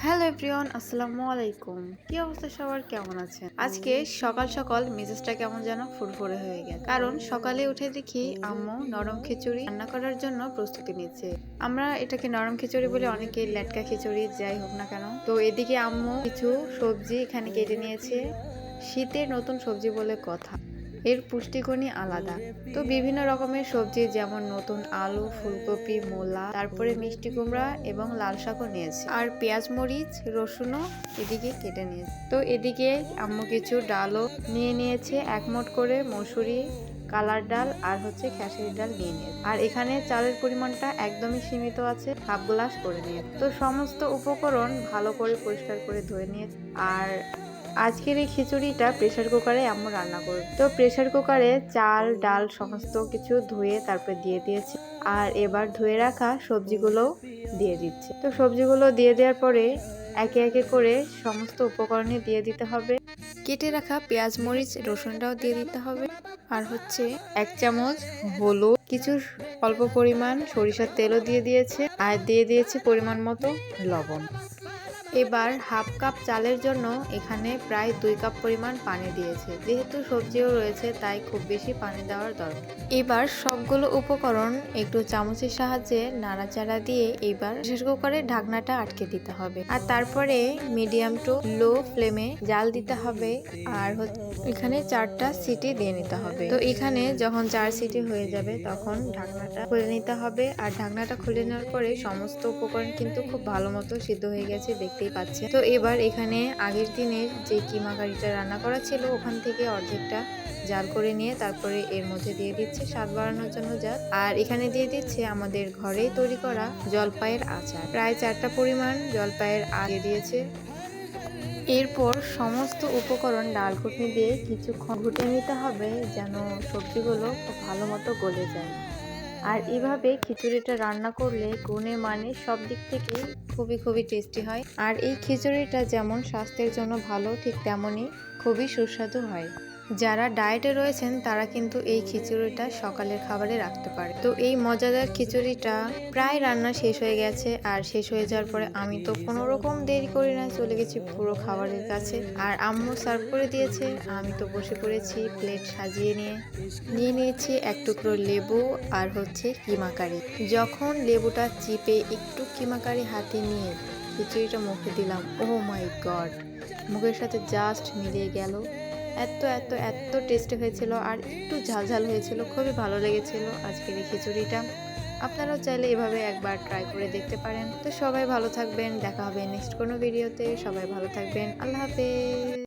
Hello everyone, আসসালামু আলাইকুম। কি অবস্থা সবার, কেমন আছেন? আজকে সকাল সকাল মেজাজটা কেমন যেন ফুরফুরে হয়ে গেছে, কারণ সকালে উঠে দেখি আম্মু নরম খিচুড়ি রান্না করার জন্য প্রস্তুতি নিচ্ছে। আমরা এটাকে নরম খিচুড়ি বলে, অনেকে লেটকা খিচুড়ি যাই হোক না কেন। তো এদিকে আম্মু কিছু সবজি এখানে কেটে নিয়েছে। শীতের নতুন সবজি বলে কথা, এর পুষ্টিগুণই আলাদা। তো বিভিন্ন রকমের সবজি, যেমন নতুন আলু, ফুলকপি, মূলা, তারপরে মিষ্টি কুমড়া এবং লাল শাকও নিয়েছে, আর পেঁয়াজ, মরিচ, রসুনও এদিকে কেটে নিয়েছে। তো এদিকে আম্মু কিছু ডালও নিয়ে নিয়েছে, এক মোট করে মসুরি, কালার ডাল আর খেসারি ডাল নিয়ে নিয়েছে। আর এখানে চালের পরিমাণটা একদমই সীমিত আছে, হাফ গ্লাস করে নিয়েছে। তো সমস্ত উপকরণ ভালো করে পরিষ্কার করে ধুয়ে নিয়েছে। আর আজকের এই খিচুড়িটা প্রেসার কুকারে আম্মু রান্না করবে। তো প্রেসার কুকারে চাল, ডাল সমস্ত কিছু ধুয়ে তারপর দিয়ে দিয়েছি। আর এবার ধুয়ে রাখা সবজিগুলো দিয়ে দিচ্ছি। তো সবজিগুলো দিয়ে দেওয়ার পরে একে একে করে সমস্ত উপকরণই দিয়ে দিতে হবে। কেটে রাখা পেঁয়াজ, মরিচ, রসুনটাও দিয়ে দিতে হবে। আর 1 চামচ হলুদ, কিছু অল্প পরিমাণ সরিষার তেলও দিয়ে দিয়েছে, আর দিয়ে দিয়েছে পরিমাণ মতো লবণ। এবার হাফ কাপ চালের জন্য এখানে প্রায় 2 কাপ পরিমাণ পানি দিয়েছে। যেহেতু সবজিও রয়েছে তাই খুব বেশি পানি দেওয়ার দরকার। এবার সবগুলো উপকরণ একটু চামচের সাহায্যে নাড়াচাড়া দিয়ে এবার প্রেসার কুকারে ঢাকনাটা আটকে দিতে হবে। আর তারপরে মিডিয়াম টু লো ফ্লেমে জাল দিতে হবে। আর এখানে 4টা সিটি দিয়ে নিতে হবে। তো এখানে যখন 4 সিটি হয়ে যাবে তখন ঢাকনাটা খুলে নিতে হবে। আর ঢাকনাটা খুলে নেওয়ার পরে সমস্ত উপকরণ কিন্তু খুব ভালো মতো সিদ্ধ হয়ে গেছে, দেখতেই পাচ্ছেন। তো এবার এখানে আগের দিনের যে কিমা কারিটা রান্না করা ছিল ওখান থেকে অর্ধেকটা জাল করে নিয়ে তারপরে এর মধ্যে দিয়ে দিচ্ছে স্বাদ বাড়ানোর জন্য জাল। আর এখানে দিয়ে দিচ্ছে আমাদের ঘরেই তৈরি করা জলপাইয়ের আচার, প্রায় 4টা পরিমাণ জলপাইয়ের আগে দিয়েছে। এরপর সমস্ত উপকরণ ডাল ঘুটনি দিয়ে কিছুক্ষণ ঘুটে নিতে হবে, যেন সবজিগুলো খুব ভালো মতো গলে যায়। আর এভাবে খিচুড়িটা রান্না করলে গুণে মানে সব দিক থেকে খুবই টেস্টি হয়। আর এই খিচুড়িটা যেমন স্বাস্থ্যের জন্য ভালো, ঠিক তেমনই খুবই সুস্বাদু হয়। যারা ডায়েটে রয়েছেন তারা কিন্তু এই খিচুড়িটা সকালের খাবারে রাখতে পারে। তো এই মজাদার খিচুড়িটা প্রায় রান্না শেষ হয়ে গেছে। আর শেষ হয়ে যাওয়ার পরে আমি তো কোনো রকম দেরি করি না, চলে গেছি পুরো খাবারের কাছে। আর আম্মু সার্ভ করে দিয়েছে, আমি তো বসে পড়েছি প্লেট সাজিয়ে নিয়ে নিয়েছি এক টুকরো লেবু আর কিমা কারি। যখন লেবুটা চিপে একটু কিমা কারি হাতে নিয়ে খিচুড়িটা মুখে দিলাম, ও মাই গড, মুখের সাথে জাস্ট মিলিয়ে গেল। এত এত এত টেস্টি হয়েছিল, আর একটু ঝাল হয়েছিল, খুবই ভালো লেগেছিল আজকের এই খিচুড়িটা। আপনারাও চাইলে এভাবে একবার ট্রাই করে দেখতে পারেন। তো সবাই ভালো থাকবেন, দেখা হবে নেক্সট কোনো ভিডিওতে। সবাই ভালো থাকবেন, আল্লাহ হাফেজ।